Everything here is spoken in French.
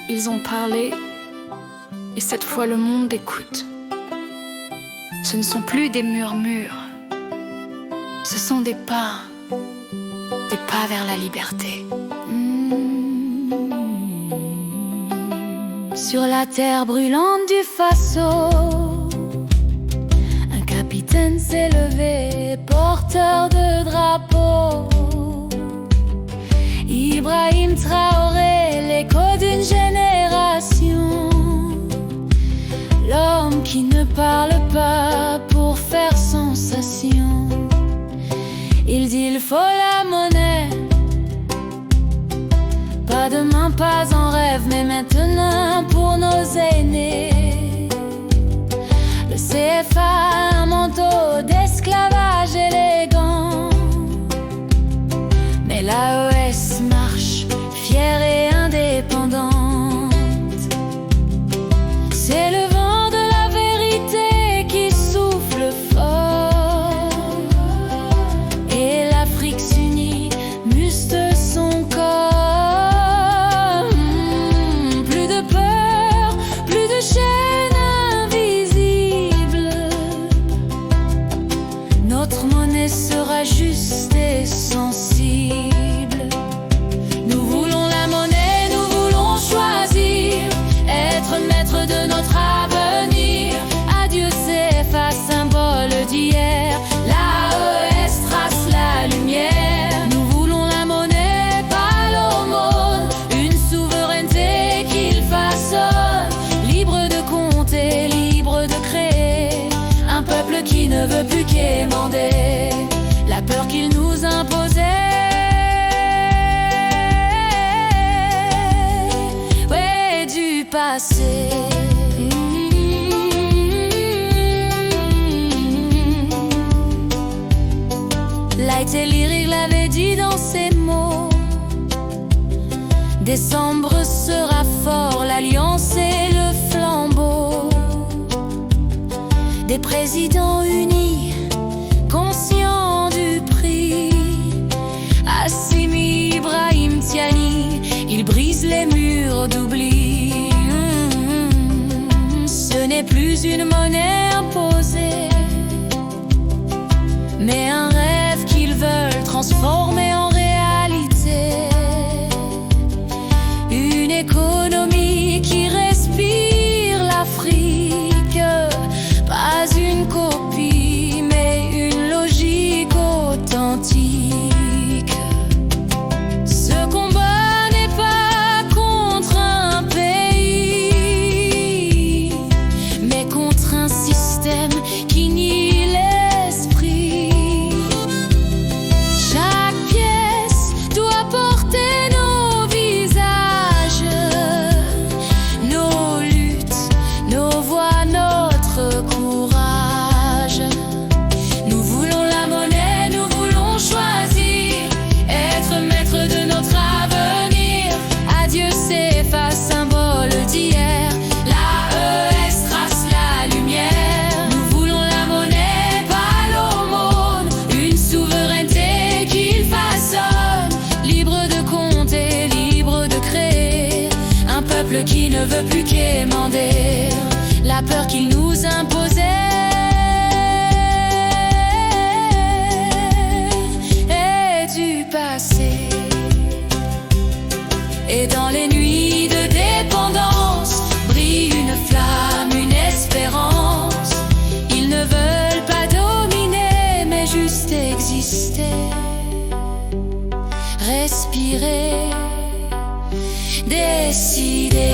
Ils ont parlé, et cette fois le monde écoute. Ce ne sont plus des murmures, ce sont des pas vers la liberté. Sur la terre brûlante du Faso, un capitaine s'est levé, porteur de drapeau. Ibrahim Traoré, l'écho d'une génération, l'homme qui ne parle pas pour faire sensation. Il dit il faut la monnaie, pas demain, pas en rêve, mais maintenant pour nos aînés. Le CFA, un manteau d'esclavage élégant, mais l'AES marche fière et indépendante. C'est le vent de la vérité qui souffle fort, et l'Afrique s'unit, muse de son corps. Plus de peur, plus de chaînes invisibles. Notre monnaie sera juste et sensible. Nous voulons la monnaie, nous voulons choisir, être maître de notre avenir. Adieu CFA, symbole d'hier, l'AES trace la lumière. Nous voulons la monnaie, pas l'aumône, une souveraineté qu'il façonne, libre de compter, libre de créer, un peuple qui ne veut plus qu'émander la peur qu'il nous imposait. Ouais, du passé. Light et lyrique l'avait dit dans ses mots. Décembre sera fort, l'alliance et le flambeau. Des présidents unis, conscients du prix. Assimi, Ibrahim Tiani, ils brisent les murs d'oubli. Ce n'est plus une monnaie imposée, mais un rêve qu'ils veulent transformer en réalité. Une économie qui respire l'Afrique, pas une copie, mais une logique authentique. Ce combat n'est pas contre un pays, mais contre un système qui nie l'esprit. Chaque pièce doit porter nos visages, nos luttes, nos voix, notre courage. Nous voulons la monnaie, nous voulons choisir, être maître de notre avenir. Adieu CFA, symbole d'hier, l'AES trace la lumière. Nous voulons la monnaie, pas l'aumône, une souveraineté qu'il façonne, libre de compter, libre de créer, un peuple qui ne veut plus qu'émander la peur qu'il nous imposait. Et du passé. Et dans les nuits de dépendance brille une flamme, une espérance. Ils ne veulent pas dominer, mais juste exister, respirer, décider.